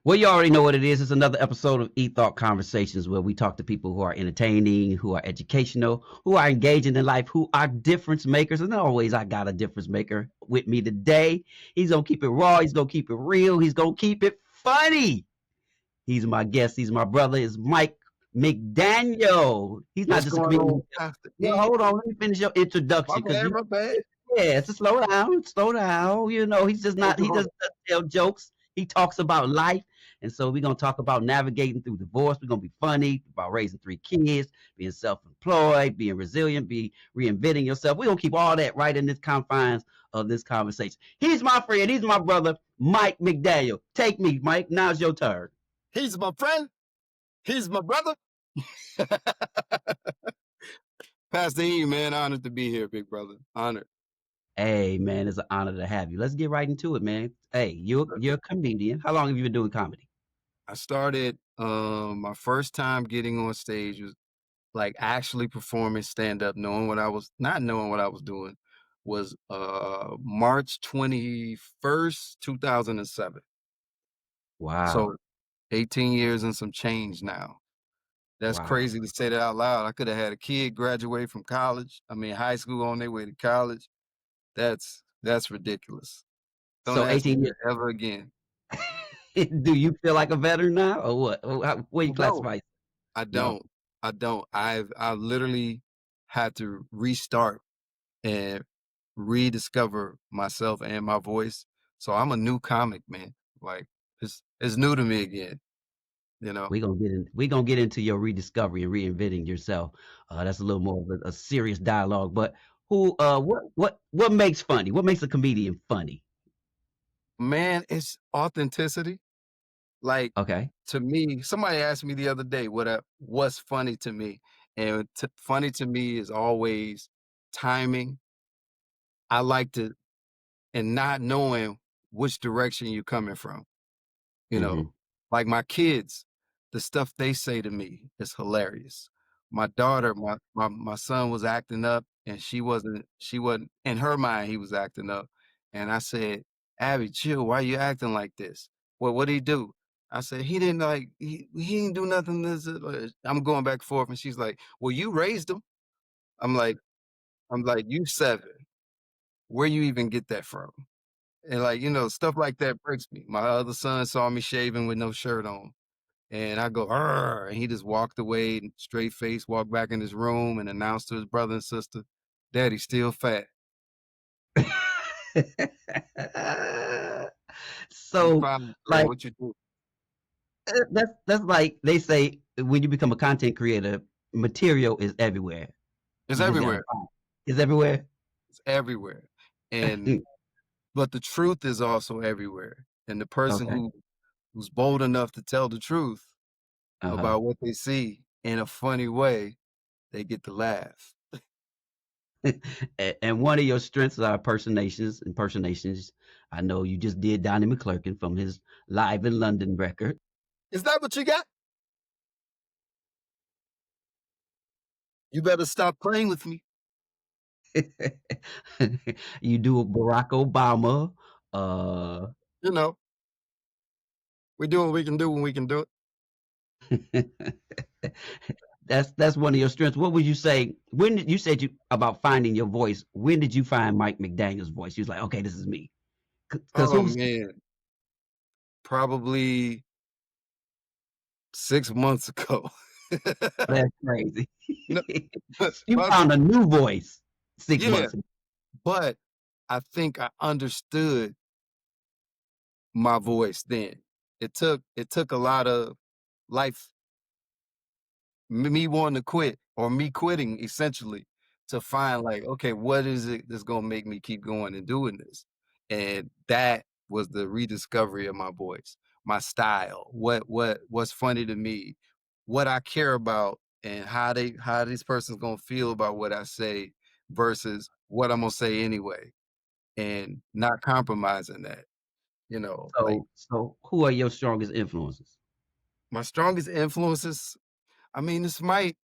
Well, you already know what it is. It's another episode of E-Thought Conversations where we talk to people who are entertaining, who are educational, who are engaging in life, who are difference makers. And always I got a difference maker with me today. He's going to keep it raw. He's going to keep it real. He's going to keep it funny. He's my guest. He's my brother. It's Mike McDaniel. He's not What's just a going on, comedian. Pastor Well, E? hold on. Let me finish your My introduction because bad, you my bad. yeah, so slow down, slow down. You know, he's just not, he Hold doesn't just tell jokes. He talks about life. And so we're going to talk about navigating through divorce. We're going to be funny about raising 3 kids, being self-employed, being resilient, be reinventing yourself. We're going to keep all that right in this confines of this conversation. He's my friend. He's my brother, Mike McDaniel. Take me, Mike. Now's your turn. He's my friend. He's my brother. Pastor E, man, honored to be here, big brother. Honored. Hey, man, it's an honor to have you. Let's get right into it, man. Hey, you're a comedian. How long have you been doing comedy? I started my first time getting on stage was like actually performing stand-up, not knowing what I was doing, was March 21st, 2007. Wow. So 18 years and some change now. That's Wow. crazy to say that out loud. I could have had a kid graduate from college. I mean, high school on their way to college. That's ridiculous. Don't So ask me 18 years. that ever again. Do you feel like a veteran now, or what? Where I you don't. classify? I No. don't. I don't. I literally had to restart and rediscover myself and my voice. So I'm a new comic, man. Like it's new to me again, you know. We're gonna get into your rediscovery and reinventing yourself. That's a little more of a serious dialogue. But what makes funny? What makes a comedian funny? Man, it's authenticity. Like, Okay. to me, somebody asked me the other day what's funny to me, and funny to me is always timing. I like to and not knowing which direction you're coming from. You know, Hmm. like my kids, the stuff they say to me is hilarious. My daughter, my son was acting up, and she wasn't in her mind. He was acting up, and I said, "Abby, chill. Why you acting like this? Well, what did he do?" I said, "He didn't like he didn't do nothing." I'm going back and forth, and she's like, "Well, you raised him." I'm like, "You 7. Where you even get that from?" And like, stuff like that breaks me. My other son saw me shaving with no shirt on. And I go, "Arr," and he just walked away and straight face, walked back in his room and announced to his brother and sister, "Daddy's still fat." I'm So, fine, man. like, What you do? that's like they say when you become a content creator, material is everywhere. It's You just gotta everywhere. find it. It's everywhere. It's everywhere. And but the truth is also everywhere. And the person Okay. who's bold enough to tell the truth Uh-huh. about what they see in a funny way, they get to laugh. And one of your strengths are impersonations. Impersonations. I know you just did Donnie McClurkin from his Live in London record. Is that what you got? You better stop playing with me. You do a Barack Obama. Uh, You know, we do what we can do when we can do it. that's one of your strengths. What would you say? When did you said you about finding your voice? When did you find Mike McDaniel's voice? You was like, okay, this is me. Because Oh who's man, probably 6 months ago. that's crazy. No, You but found a new voice 6 months yeah, ago. but I think I understood my voice then. It took a lot of life, me wanting to quit or me quitting essentially to find like, okay, what is it that's gonna make me keep going and doing this? And that was the rediscovery of my voice, my style, what's funny to me, what I care about, and how this person's gonna feel about what I say versus what I'm gonna say anyway, and not compromising that. Like So who are your strongest influences? my strongest influences. I mean, this might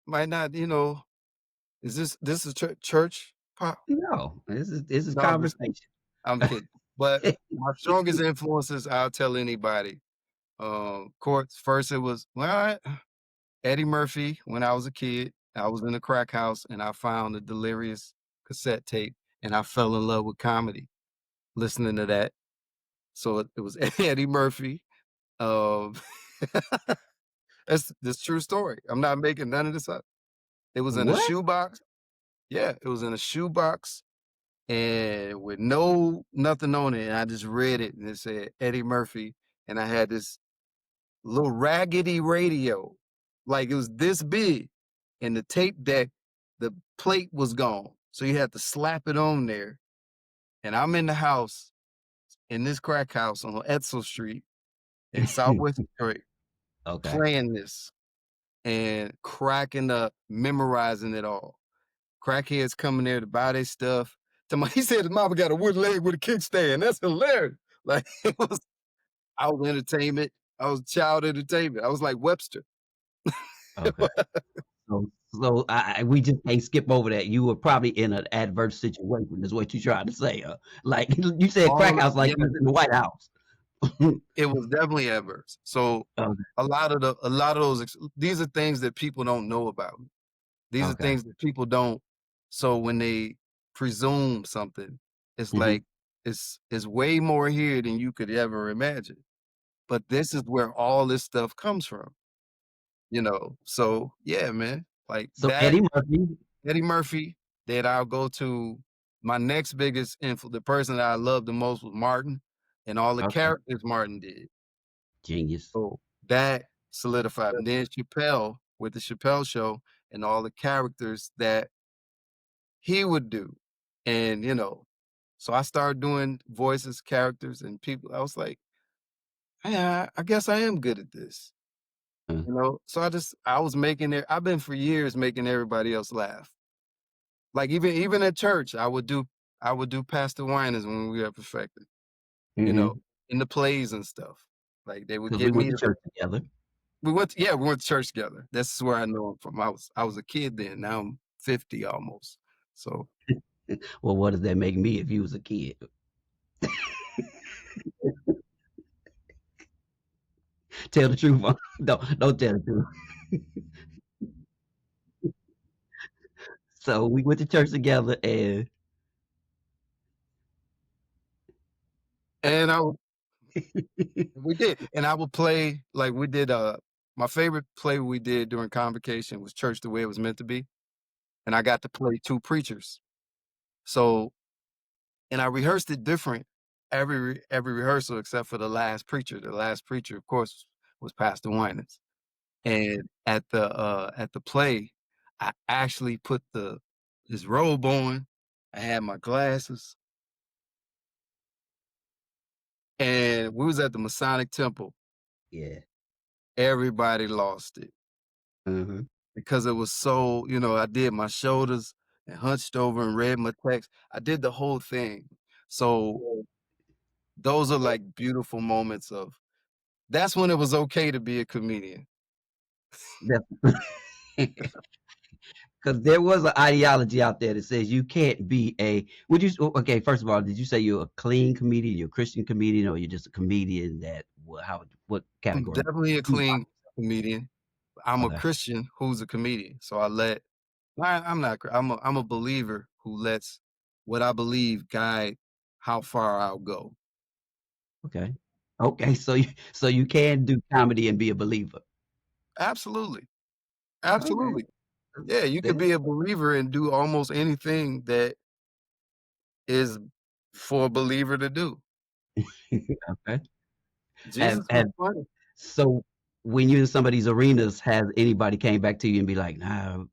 not, is this a church pop No, this is conversation? conversation. I'm kidding. But my strongest influences, I'll tell anybody, Courts first it was well, Eddie Murphy when I was a kid. I was in a crack house and I found the Delirious cassette tape and I fell in love with comedy listening to that. So it was Eddie Murphy. Um, that's true story. I'm not making none of this up. It was in a What? shoebox. Yeah, it was in a shoebox and with no nothing on it. And I just read it and it said Eddie Murphy. And I had this little raggedy radio. Like it was this big. And the tape deck, the plate was gone. So you had to slap it on there. And I'm in the house in this crack house on Etzel Street in Southwest Detroit Okay. playing this and cracking up, memorizing it all. Crackheads coming there to buy their stuff. He said his mama got a wooden leg with a kickstand. That's hilarious. Like it was, I was entertainment. I was child entertainment. I was like Webster. Okay. So we just can't skip over that. You were probably in an adverse situation, is what you trying to say. Like you said, crack All house, like yeah, you was in the White House. it was definitely adverse. So Okay. a lot of those these are things that people don't know about. These are Okay. things that people don't. So when they presume something, it's Hmm. like it's way more here than you could ever imagine. But this is where all this stuff comes from, you know. So yeah, man, like So that Eddie Murphy, Eddie Murphy. That I'll go to my next biggest the person that I loved the most was Martin, and all the okay, characters Martin did. genius. So that solidified. And then Chappelle with the Chappelle show and all the characters that he would do. And, so I started doing voices, characters, and people. I was like, yeah, I guess I am good at this. Uh, So I was making it. I've been for years making everybody else laugh. Like even at church, I would do Pastor Winans when we were perfected, you know, mm-hmm. in the plays and stuff. Like they would Because we get went me to to church together. we went to church together. That's where I know him from. I was a kid then. Now I'm 50 almost. So Well, what does that make me if you was a kid? Tell the truth. Don't tell the truth. So we went to church together, and and we did. And I would play like we did my favorite play we did during convocation was Church the Way It Was Meant to Be. And I got to play two preachers. So and I rehearsed it different every rehearsal except for the last preacher. The last preacher, of course, was Pastor Winans. And at the play, I actually put his robe on. I had my glasses, and we was at the Masonic Temple. yeah. Everybody lost it Uh-huh. because it was so, I did my shoulders and hunched over and read my text. I did the whole thing. So those are like beautiful moments of that's when it was okay to be a comedian. Because there was an ideology out there that says you can't be a. Would you? Okay, first of all, did you say you're a clean comedian, you're a Christian comedian, or you're just a comedian that? What I'm category? definitely a Do you clean comedian. I'm a Okay. Christian who's a comedian. So I'm not I'm a believer who lets what I believe guide how far I'll go. Okay. Okay. So you can do comedy and be a believer. Absolutely. Okay. Absolutely. Yeah, you could Then be a believer and do almost anything that is for a believer to do. okay. Have Jesus was have funny. so when you're in some of these arenas, has anybody came back to you and be like, "Nah,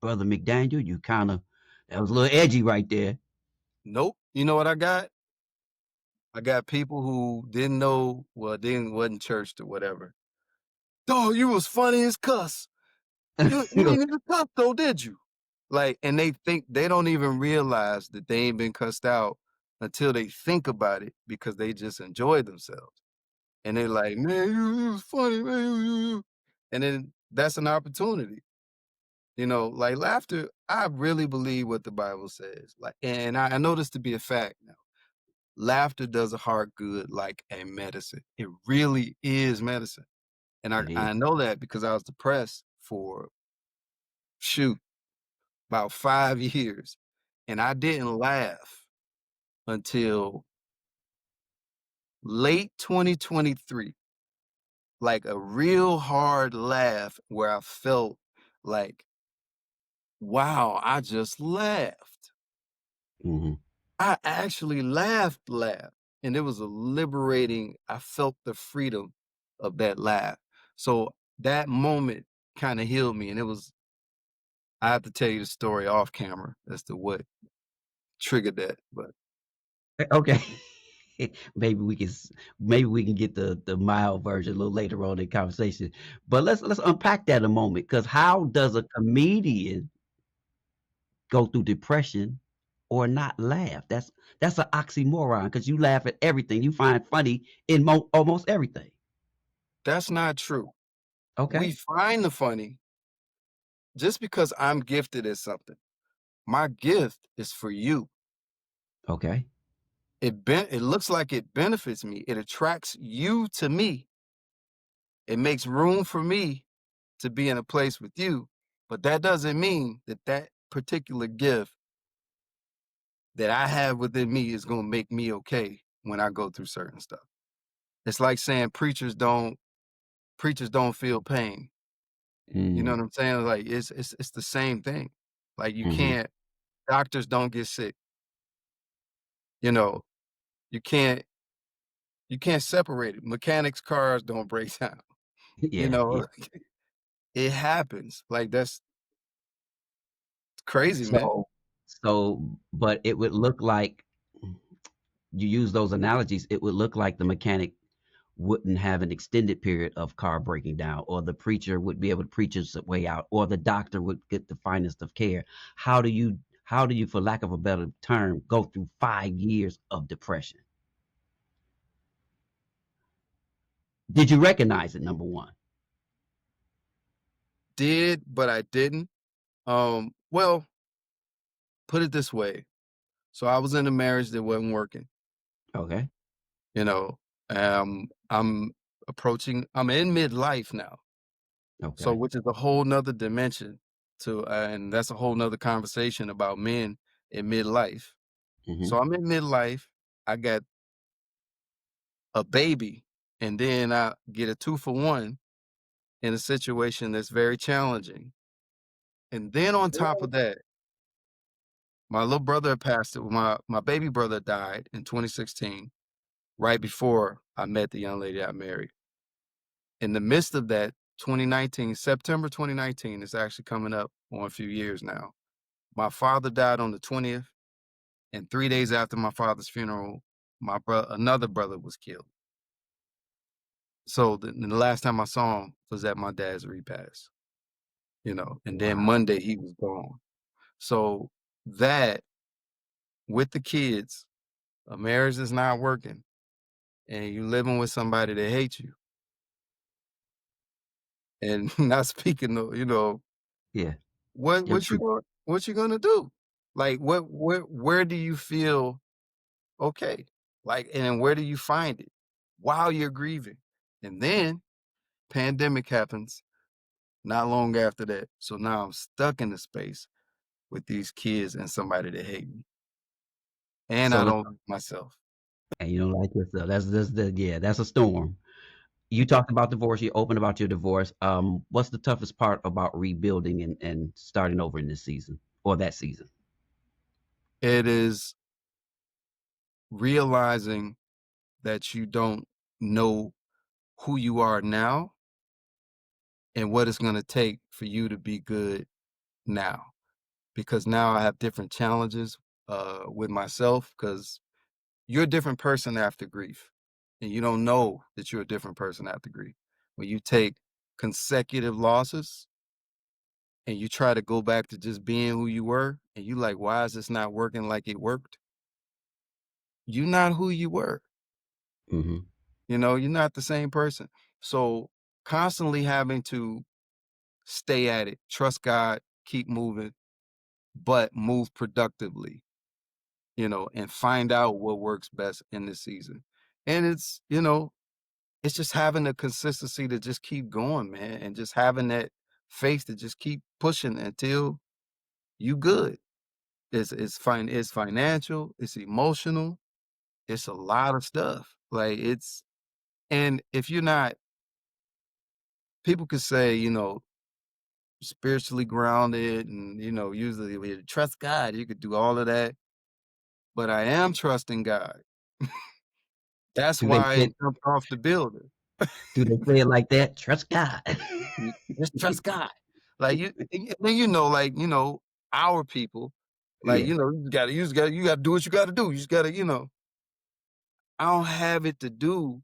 brother McDaniel, you kind of that was a little edgy right there." Nope. You know what I got? I got people who didn't know, well, didn't wasn't churched or whatever. Dog, you was funny as cuss. You didn't even cuss though, did you? Like, and they think they don't even realize that they ain't been cussed out until they think about it because they just enjoy themselves. And they're like, man, you was funny, man. You." And then that's an opportunity. Like laughter, I really believe what the Bible says. Like, and I know this to be a fact now. laughter does a heart good like a medicine. It really is medicine. And It is. I know that because I was depressed for, shoot, about 5 years, and I didn't laugh until late 2023, like a real hard laugh where I felt like, "Wow, I just laughed." Mhm. I actually laughed, and it was a liberating. I felt the freedom of that laugh. So that moment kinda healed me, and it was I have to tell you the story off camera as to what triggered that, but Okay. Maybe we can maybe we can get the mild version a little later on in the conversation. But let's unpack that a moment, because how does a comedian go through depression or not laugh? That's an oxymoron, because you laugh at everything. You find funny in almost everything. that's not true. We Okay. find the funny just because I'm gifted at something. My gift is for you. Okay. It looks like it benefits me. It attracts you to me. It makes room for me to be in a place with you, but that doesn't mean that that particular gift that I have within me is going to make me okay when I go through certain stuff. It's like saying preachers don't feel pain. You know Mm, what I'm saying? Like it's the same thing. Like you mhm. can't doctors don't get sick. You know, you can't you can't separate it. Mechanics cars don't break down. You Yeah, yeah. know, it happens. Like that's crazy, man. But it would look like, you use those analogies, it would look like the mechanic wouldn't have an extended period of car breaking down, or the preacher would be able to preach his way out, or the doctor would get the finest of care. How do you, for lack of a better term, go through 5 years of depression? Did you recognize it, number one? Did, but I didn't. Well, put it this way. So I was in a marriage that wasn't working, Okay. you know. I'm I'm in midlife now. So Okay. which is a whole nother dimension to and that's a whole nother conversation about men in midlife. Hmm. So I'm in midlife. I got a baby, and then I get a 2 for 1 in a situation that's very challenging. And then on top of that, my little brother passed it. My baby brother died in 2016, right before I met the young lady I married. In the midst of that, 2019, September 2019 is actually coming up on a few years now. My father died on the 20th, and 3 days after my father's funeral, another brother was killed. So the last time I saw him was at my dad's repast, and then Wow. Monday he was gone. So that with the kids, a marriage is not working, and you living with somebody that hates you, and not speaking of, Yeah. what Your what you truth. going what you gonna do? Like where do you feel okay? Like, and where do you find it while you're grieving? And then pandemic happens not long after that. So now I'm stuck in the space with these kids and somebody that hate me. And So I let's don't like myself. And you don't like yourself. That's a storm. You talked about divorce. You open about your divorce. What's the toughest part about rebuilding and starting over in this season or that season? It is realizing that you don't know who you are now and what it's going to take for you to be good now. Because now I have different challenges with myself because you're a different person after grief. And you don't know that you're a different person after grief. When you take consecutive losses and you try to go back to just being who you were, and you like, why is this not working like it worked? You're not who you were. Hmm. You're not the same person. So constantly having to stay at it, trust God, keep moving, but move productively. and find out what works best in this season. And it's just having the consistency to just keep going, man, and just having that faith to just keep pushing until you good. It's financial, it's emotional, it's a lot of stuff. Like and if you're not people could say, spiritually grounded and usually if you trust God, you could do all of that. But I am trusting God. That's Do they why I say jumped off the building. it like that? Trust God. You just trust God. Like and then like, our people, like, Yeah. you gotta do what you gotta do. You just gotta, I don't have it to do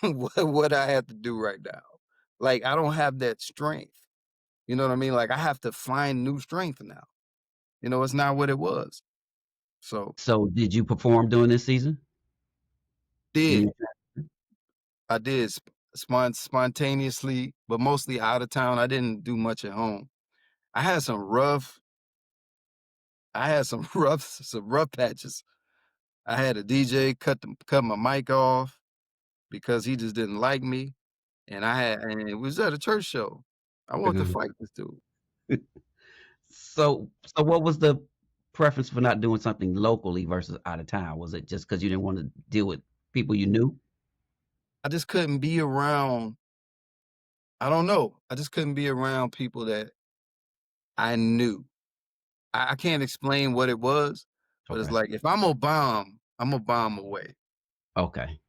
what I have to do right now. Like I don't have that strength. You know what I mean? Like I have to find new strength now. It's not what it was. So So did you perform during this season? In did your I did spontaneously, but mostly out of town. I didn't do much at home. I had some rough I had some rough patches. I had a DJ cut my mic off because he just didn't like me, and it was at a church show. I want to Mhm. fight this dude. So what was the preference for not doing something locally versus out of town? Was it just because you didn't want to deal with people you knew? I just couldn't be around. I don't know. I just couldn't be around people that I knew. I can't explain what it was, but it's Okay. like if I'm gonna bomb, I'm gonna bomb away. Okay.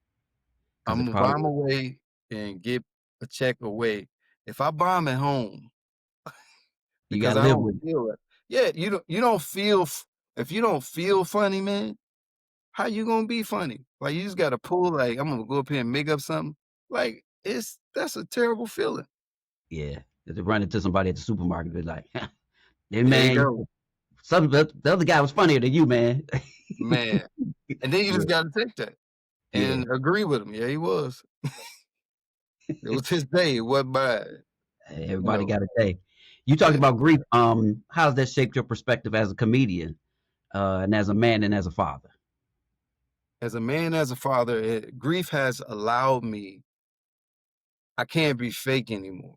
Because I'm it gonna probably bomb away and get a check away. If I bomb at home, you because gotta I live don't with it. feel it. Yeah, you don't feel if you don't feel funny, man, how you gonna be funny? Like you just gotta pull like I'm gonna go up here and make up something. Like that's a terrible feeling. Yeah. To run into somebody at the supermarket, be like, hey There you man, go, the other guy was funnier than you, man. man. And then you Yeah. just gotta take that Yeah. and agree with him. Yeah, he was. It was his day. It wasn't mine. Hey, You everybody know. got a day. You talked Yeah. about grief. How's that shaped your perspective as a comedian, and as a man and as a father? As a man, as a father, grief has allowed me. I can't be fake anymore.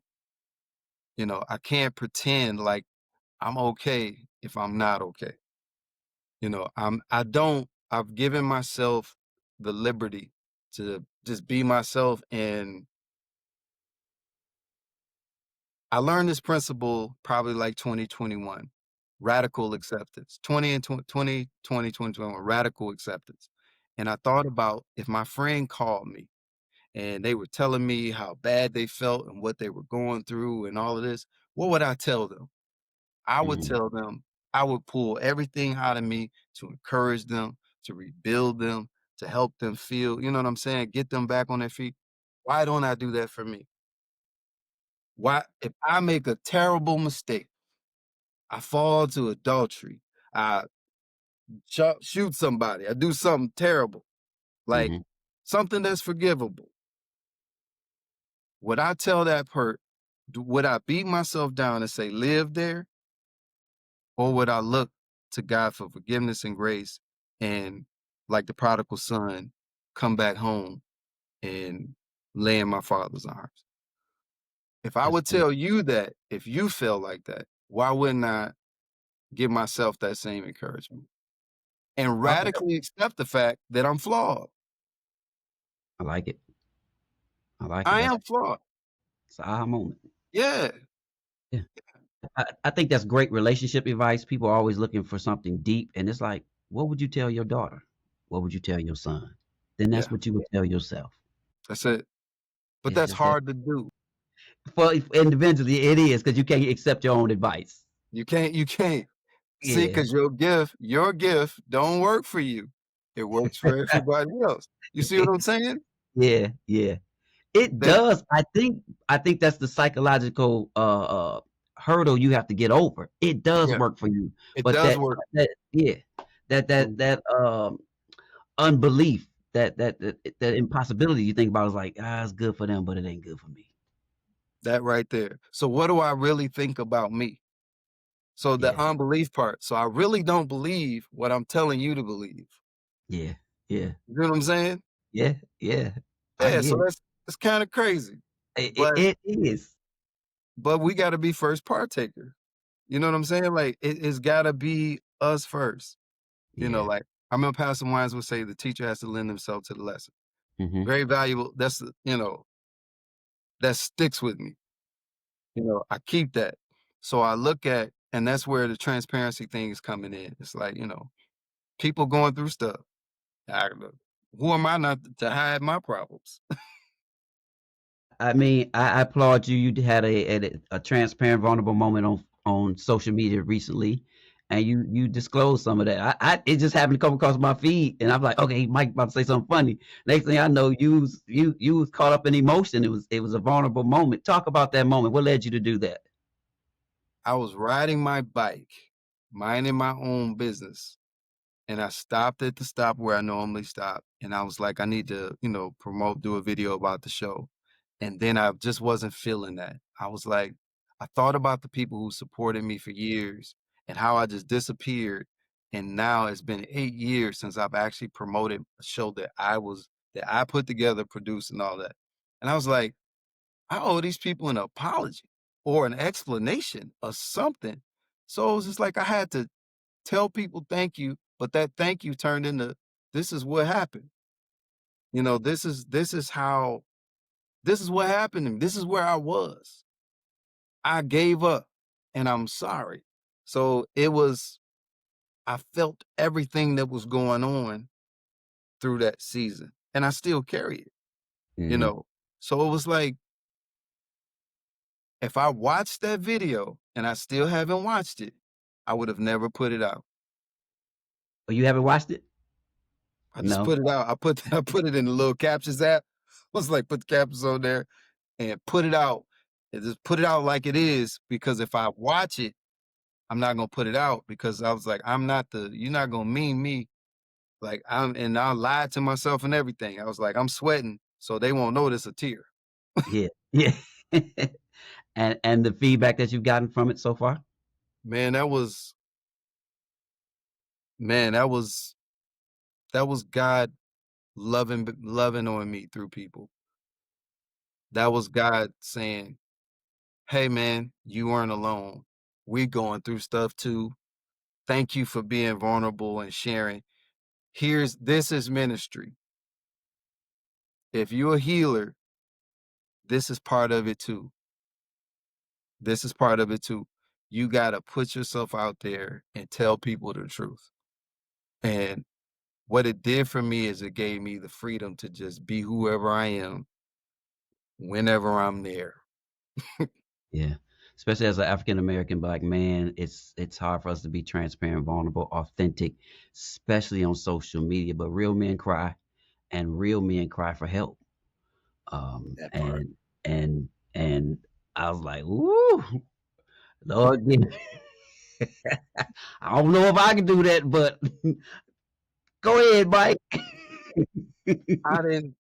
I can't pretend like I'm okay if I'm not okay. I've given myself the liberty to just be myself. And I learned this principle probably like 2021, radical acceptance, 20 and 2021, radical acceptance. And I thought about if my friend called me and they were telling me how bad they felt and what they were going through and all of this, what would I tell them? I would Mhm. tell them, I would pull everything out of me to encourage them, to rebuild them, to help them feel, you know what I'm saying? Get them back on their feet. Why don't I do that for me? Why, if I make a terrible mistake, I fall to adultery, I shoot somebody, I do something terrible, like Mhm. something that's forgivable. Would I tell that person, would I beat myself down and say, live there? Or would I look to God for forgiveness and grace and, like the prodigal son, come back home and lay in my father's arms? If I That's would good. tell you that, if you feel like that, why wouldn't I give myself that same encouragement and Okay. radically accept the fact that I'm flawed? I like it. I like it. I That's am flawed. it's a aha moment. Yeah. Yeah. I think that's great relationship advice. People are always looking for something deep, and it's like, what would you tell your daughter? What would you tell your son? Then that's Yeah. what you would tell yourself. That's it. But It's that's just that. hard to do. Well, individually, it is because you can't accept your own advice. You can't. See, Yeah. because your gift don't work for you. It works for everybody else. You see what I'm saying? Yeah. Yeah. It That does. I think that's the psychological hurdle you have to get over. It does yeah, work for you, it but does work. yeah, that that Mm, that unbelief, that impossibility you think about is like, it's good for them, but it ain't good for me. that right there. So what do I really think about me? So the Yeah. unbelief part. So I really don't believe what I'm telling you to believe. Yeah. Yeah. You know what I'm saying? Yeah. Yeah. I Yeah, get so it. that's kind of crazy. But It is. we got to be first partaker. You know what I'm saying? Like it's got to be us first. You know, Yeah. like I remember Pastor Wines would say the teacher has to lend himself to the lesson. Hmm. Very valuable. That's that sticks with me. I keep that. So I look at, and that's where the transparency thing is coming in. It's like, people going through stuff. I, who am I not to hide my problems? I mean, I applaud you. You had a transparent, vulnerable moment on social media recently, and you disclosed some of that. It just happened to come across my feed, and I'm like, okay, Mike about to say something funny. Next thing I know, you was caught up in emotion. It was a vulnerable moment. Talk about that moment. What led you to do that? I was riding my bike, minding my own business, and I stopped at the stop where I normally stop. And I was like, I need to, promote, do a video about the show. And then I just wasn't feeling that. I was like, I thought about the people who supported me for years and how I just disappeared. And now it's been 8 years since I've actually promoted a show that I put together, produced, and all that. And I was like, I owe these people an apology or an explanation or something. So it was just like I had to tell people thank you, but that thank you turned into this is what happened. This is what happened to me. This is where I was. I gave up and I'm sorry. So I felt everything that was going on through that season and I still carry it, you Hmm. know. So it was like if I watched that video and I still haven't watched it, I would have never put it out. Oh, you haven't watched it? I just No. put it out. I put it in the little captions app. I was like, put the captions on there and put it out. And just put it out like it is because if I watch it, I'm not gonna put it out because I was like, you're not gonna mean me. Like and I lied to myself and everything. I was like, I'm sweating, so they won't notice a tear. Yeah. Yeah. And the feedback that you've gotten from it so far? Man, man, that was God loving on me through people. That was God saying, hey man, you weren't alone. We're going through stuff too. Thank you for being vulnerable and sharing. This is ministry. If you're a healer, this is part of it too. This is part of it too. You got to put yourself out there and tell people the truth. And what it did for me is it gave me the freedom to just be whoever I am whenever I'm there. Yeah. Especially as an African American black man, it's hard for us to be transparent, vulnerable, authentic, especially on social media. But real men cry, and real men cry for help. Um, That part. and and I was like, "Ooh, Lord, I don't know if I can do that, but go ahead, Mike." I didn't,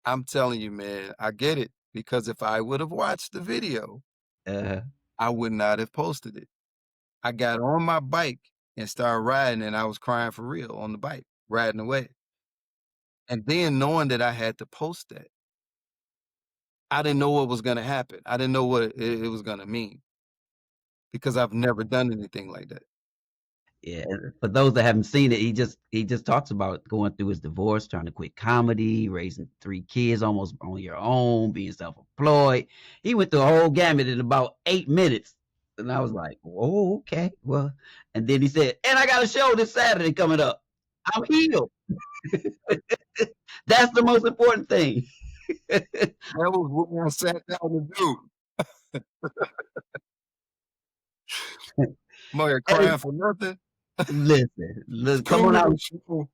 I'm telling you, man, I get it. Because if I would have watched the video, uh, I would not have posted it. I got on my bike and started riding, and I was crying for real on the bike, riding away. And then knowing that I had to post that, I didn't know what was going to happen. I didn't know what it was going to mean because I've never done anything like that. Yeah, for those that haven't seen it, he just talks about going through his divorce, trying to quit comedy, raising 3 kids almost on your own, being self-employed. He went through a whole gamut in about 8 minutes, and I was like, "Oh, okay, well." And then he said, "And I got a show this Saturday coming up. I'm healed." That's the most important thing. That was what I sat down to do. I'm out here Hey, crying for nothing. listen, It's come on cool. out. It's cool.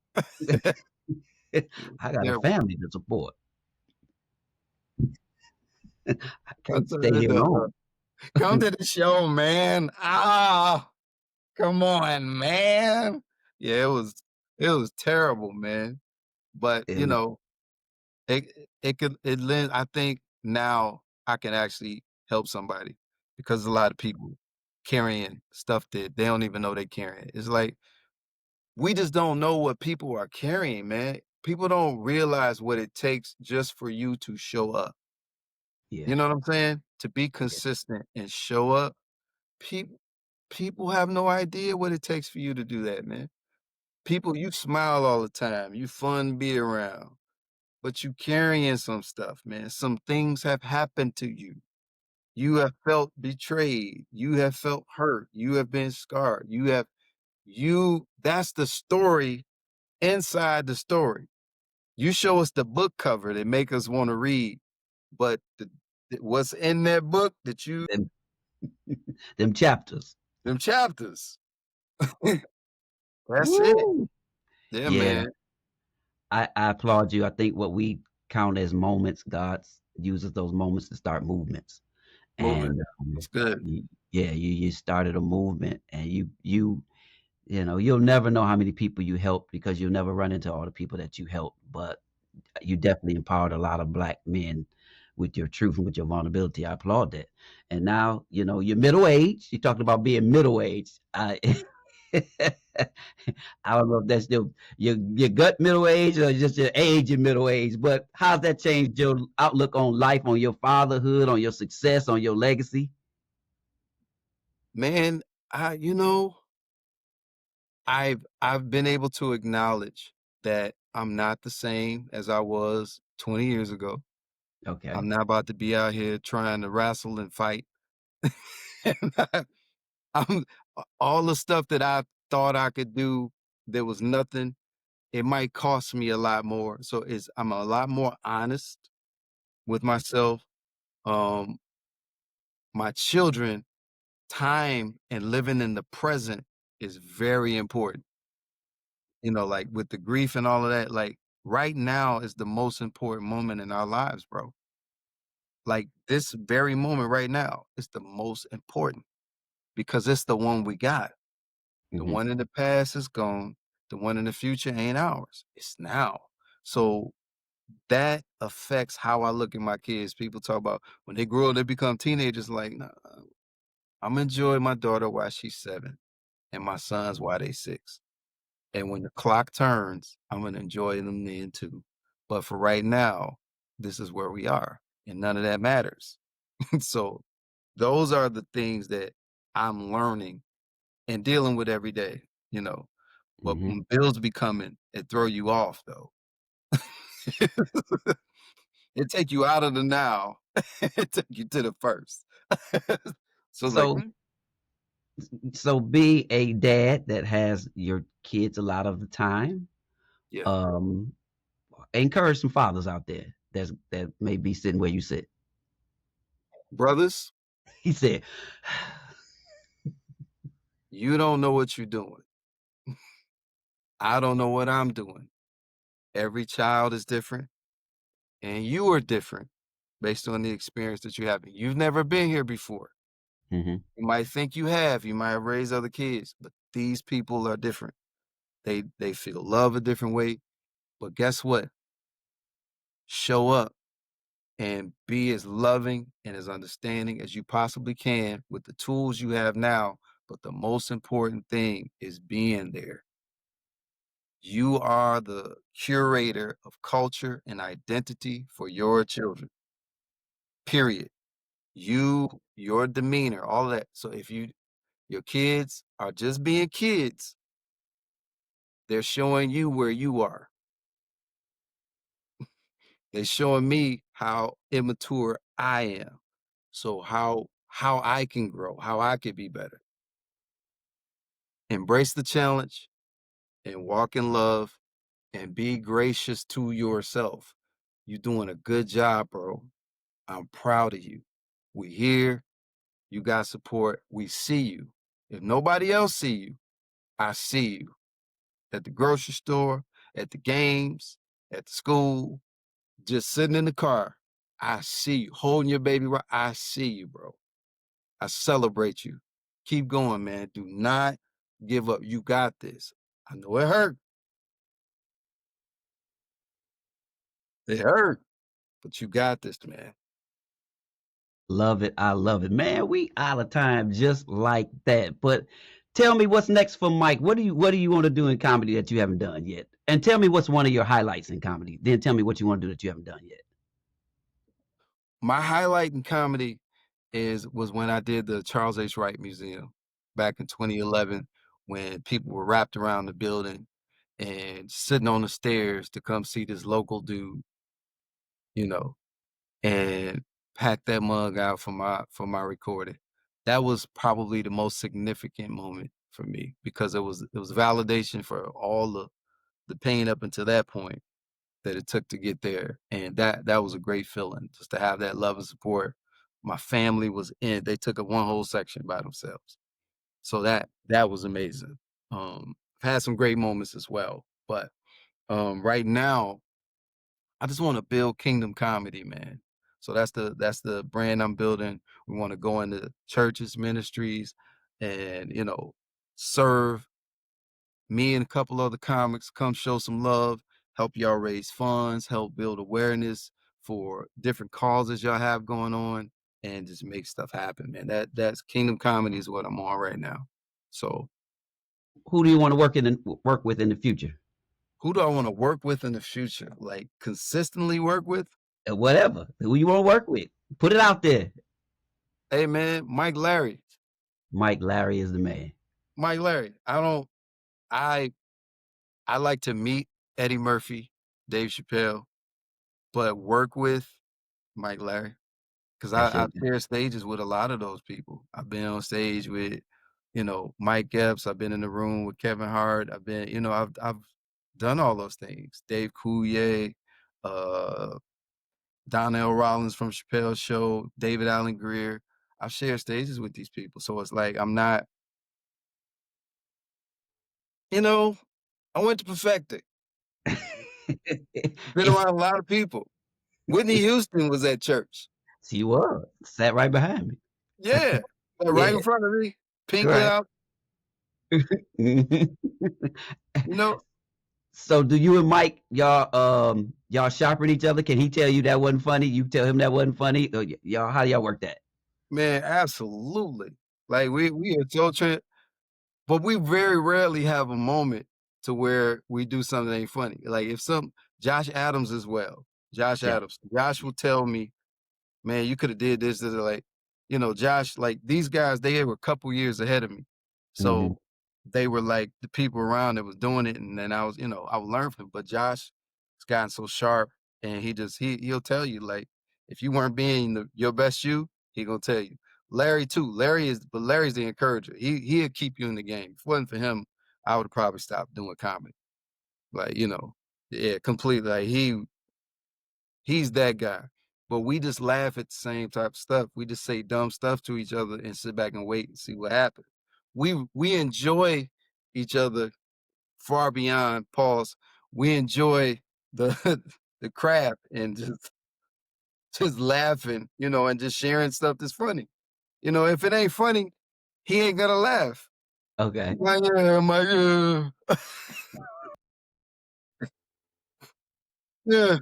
I got a Terrible. family to support. I I can't stay said, here long. come to the show, man. Ah, come on, man. Yeah, it was terrible, man. But And it lends. I think now I can actually help somebody because a lot of people. carrying stuff that they don't even know they carrying. It's like we just don't know what people are carrying, man. People don't realize what it takes just for you to show up. Yeah. You know what I'm saying? To be Yeah. consistent and show up. People have no idea what it takes for you to do that, man. People, you smile all the time. You fun to be around, but you carrying some stuff, man. Some things have happened to you. You have felt betrayed. You have felt hurt. You have been scarred. That's the story inside the story. You show us the book cover that make us want to read, but what's in that book that you Them, them chapters. them chapters. That's it. Woo! Yeah, Yeah. man. I applaud you. I think what we count as moments, God uses those moments to start movements. Movement. And That's good. yeah, you started a movement, and you'll never know how many people you helped because you'll never run into all the people that you helped. But you definitely empowered a lot of black men with your truth and with your vulnerability. I applaud that. And now, you're middle aged. You talked about being middle aged. I don't know if that's still your gut middle age or just your age in middle age, but how's that changed your outlook on life, on your fatherhood, on your success, on your legacy? Man, I you know, I've been able to acknowledge that I'm not the same as I was 20 years ago. Okay. I'm not about to be out here trying to wrestle and fight. And I'm all the stuff that I thought I could do, there was nothing. It might cost me a lot more. So I'm a lot more honest with myself. Um, my children, time and living in the present is very important. Like with the grief and all of that, like right now is the most important moment in our lives, bro. Like this very moment right now is the most important because it's the one we got. The Hmm. one in the past is gone. The one in the future ain't ours. It's now. So that affects how I look at my kids. People talk about when they grow up, they become teenagers. Like, nah, I'm enjoying my daughter while she's 7 and my sons while they 6. And when the clock turns, I'm gonna enjoy them then too. But for right now, this is where we are, and none of that matters. So those are the things that I'm learning and dealing with every day, you know. But Hmm. when bills be coming, it throw you off though. It take you out of the now. It take you to the first. So it's like, So, be a dad that has your kids a lot of the time. yeah, Um, Encourage some fathers out there that may be sitting where you sit. brothers, He said, you don't know what you're doing. I don't know what I'm doing. Every child is different. And you are different based on the experience that you have. You've never been here before. hmm You might think you have. You might have raised other kids, but these people are different. They feel love a different way. But guess what? Show up and be as loving and as understanding as you possibly can with the tools you have now. But the most important thing is being there. You are the curator of culture and identity for your children. Period. Your demeanor, all that. So if your kids are just being kids, they're showing you where you are. They're showing me how immature I am. So how I can grow, how I can be better. Embrace the challenge and walk in love and be gracious to yourself. You're doing a good job, bro. I'm proud of you. We here, you got support. We see you. If nobody else see you, I see you. At the grocery store, at the games, at the school, just sitting in the car. I see you holding your baby. Right, I see you, bro. I celebrate you. Keep going, man. Do not give up. You got this. I know it hurt. It hurt, but you got this, man. Love it. I love it. Man, we out of time just like that. But tell me what's next for Mike. What do you want to do in comedy that you haven't done yet? And tell me what's one of your highlights in comedy. Then tell me what you want to do that you haven't done yet. My highlight in comedy was when I did the Charles H. Wright Museum back in 2011 when people were wrapped around the building and sitting on the stairs to come see this local dude, you know, and pack that mug out for my recording. That was probably the most significant moment for me because it was validation for all the pain up until that point that it took to get there, and that was a great feeling just to have that love and support. My family was in; they took up one whole section by themselves, so that was amazing. I've had some great moments as well, but right now I just want to build Kingdom Comedy, man. So that's the brand I'm building. We want to go into churches, ministries, and serve me and a couple other comics come show some love, help y'all raise funds, help build awareness for different causes y'all have going on, and just make stuff happen, man. That's Kingdom Comedy is what I'm on right now. So Who do you want to work with in the future? who do I want to work with in the future? Like consistently work with? Whatever. Who you want to work with? Put it out there. Hey man, Mike Larry. Mike Larry is the man. Mike Larry. I I like to meet Eddie Murphy, Dave Chappelle, but work with Mike Larry. 'Cause That's your I've shared stages with a lot of those people. I've been on stage with, Mike Epps, I've been in the room with Kevin Hart, I've done all those things. Dave Coulier, uh, Donnell Rollins from Chappelle's Show, David Allen Greer. I've shared stages with these people, so it's like I'm not you know, I went to perfect it. Been around a lot of people. Whitney Houston was at church. She was sat right behind me. Yeah, like, right Yeah, in front of me, pink right. out, Mhm. you know? So do you and Mike y'all sharpen each other? Can he tell you that wasn't funny? You tell him that wasn't funny? Or y'all how do y'all work that? Man, absolutely. Like, we are so but we very rarely have a moment to where we do something that ain't funny. Like, if some Josh Adams as well. Josh Yeah. Adams. Josh will tell me, "Man, you coulda did this," like, Josh, like, these guys, they were a couple years ahead of me. Mhm. So, they were, like, the people around that was doing it, and then I would learn from him, but Josh has gotten so sharp, and he'll tell you, like, if you weren't being your best you, he gonna tell you. Larry too. Larry's the encourager. He'll keep you in the game. If it wasn't for him, I would probably stop doing comedy. Like, yeah, completely. Like, he's that guy. But we just laugh at the same type of stuff. We just say dumb stuff to each other and sit back and wait and see what happens. We enjoy each other far beyond pause. We enjoy the the craft and just laughing, and just sharing stuff that's funny. If it ain't funny, he ain't gonna laugh. Okay. Like, yeah, I'm like, yeah. Yeah.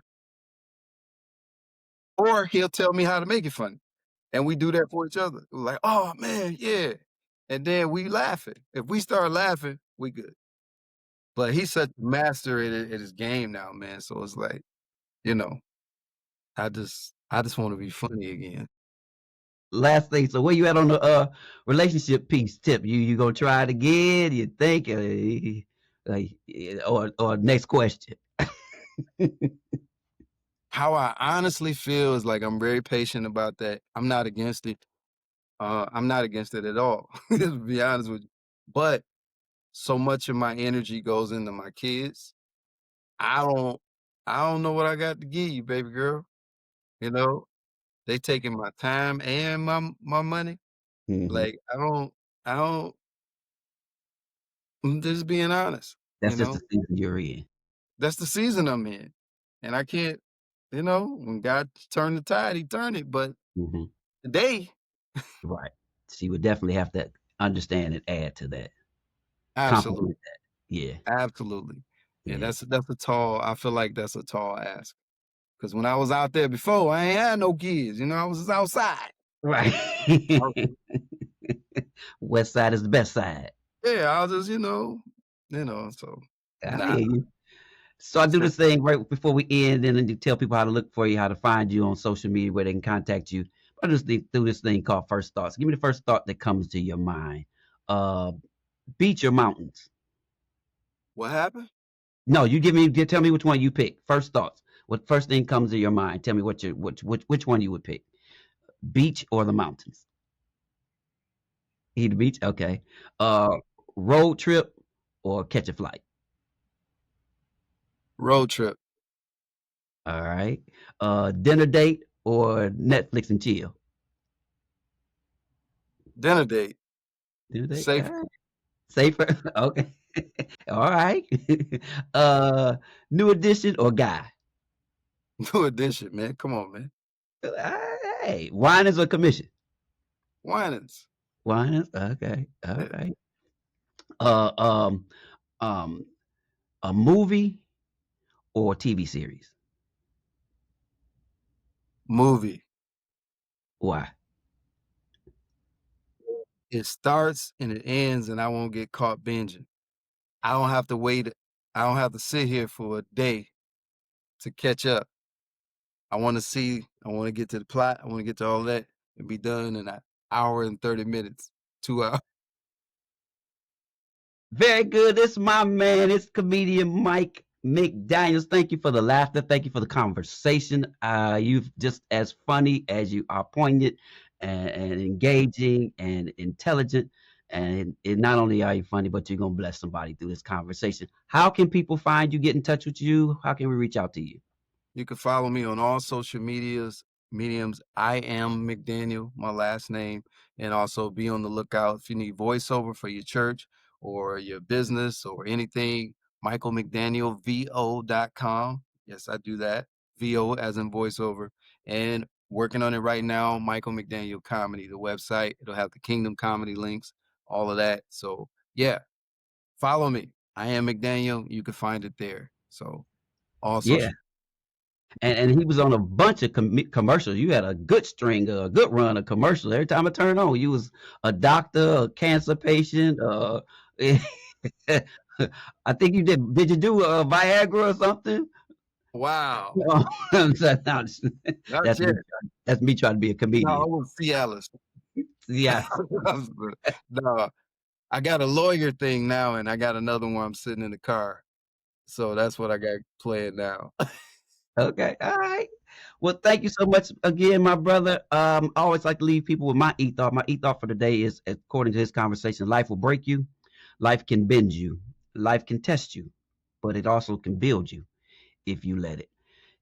Or he'll tell me how to make it funny. And we do that for each other. We're like, "Oh, man, yeah." And then we laughing. If we start laughing, we good. But he's such a master at his game now, man, so it's like, you know, I just wanna be funny again. Last thing, so where you at on the relationship piece tip? You gonna try it again? You think or next question. How I honestly feel is like I'm very patient about that. I'm not against it. I'm not against it at all, to be honest with you. But so much of my energy goes into my kids. I don't I don't know what I got to give you, baby girl, you know? They taking my time and my money. Mhm. Like, I don't I'm just being honest, That's just the season you're in. That's the season I'm in, and I can't when God turned the tide, he turned it, but Mhm. today Right. So you would definitely have to understand and add to that. absolutely, Compliment that. Yeah. absolutely, and Yeah. I feel like that's a tall ask. Because when I was out there before, I ain't had no kids, I was just outside. Right. I West side is the best side. yeah, I'll just, so I nah, hear you. So I do sim this thing right before we end, and then you tell people how to look for you, how to find you on social media, where they can contact you. I just do this thing called first thoughts. Give me the first thought that comes to your mind. Uh, beach or mountains? what happened? No, tell me which one you pick. First thoughts. What first thing comes to your mind? Tell me which one you would pick. Beach or the mountains? Either beach, okay. Uh, road trip or catch a flight? Road trip, All right. Dinner date or Netflix and chill? dinner date, Dinner date. All safe, right. Safer. Okay. All right. uh, new edition or guy? new edition, man. Come on, man. Hey, whiners or commission? Winans. Whiners. Okay. All Yeah. right. Uh, um, um, a movie or TV series? Movie. Why? It starts and it ends, and I won't get caught binging. I don't have to wait. I don't have to sit here for a day to catch up. I want to see. I want to get to the plot. I want to get to all that and be done in an hour and 30 minutes, 2 hours. Very good. This is my man. It's comedian Mike McDaniels. Thank you for the laughter. Thank you for the conversation. You've just as funny as you are poignant and engaging and intelligent. And not only are you funny, but you're gonna bless somebody through this conversation. How can people find you? Get in touch with you? How can we reach out to you? You can follow me on all social mediums. I am McDaniel, my last name, and also be on the lookout if you need voiceover for your church or your business or anything. MichaelMcDanielVO.com. Yes, I do that. VO as in voiceover. And working on it right now, Michael McDaniel Comedy, the website. It'll have the Kingdom Comedy links, all of that. So yeah, follow me. I am McDaniel. You can find it there. So all Yeah. social. And he was on a bunch of commercials. You had a good string, a good run of commercials. Every time I turned on, you was a doctor, a cancer patient. I think you did. Did you do Viagra or something? Wow. No, that's Not yet. me. That's me trying to be a No, I comedian. was Cialis. Yeah. No, I got a lawyer thing now, and I got another one I'm sitting in the car. So that's what I got playing now. Okay. All right. Well, thank you so much again, my brother. I always like to leave people with my ethos. My ethos for today is, according to this conversation, life will break you, life can bend you, life can test you, but it also can build you if you let it.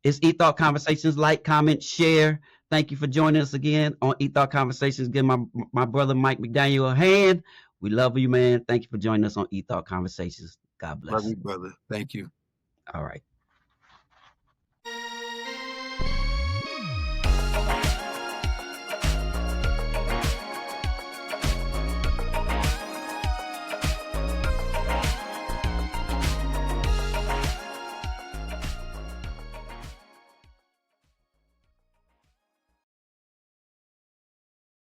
It's eThought Conversations. Like, comment, share. Thank you for joining us again on eThought Conversations. Give my brother Mike McDaniel a hand. We love you, man. Thank you for joining us on eThought Conversations. God Love bless. you, brother. Thank you. All right.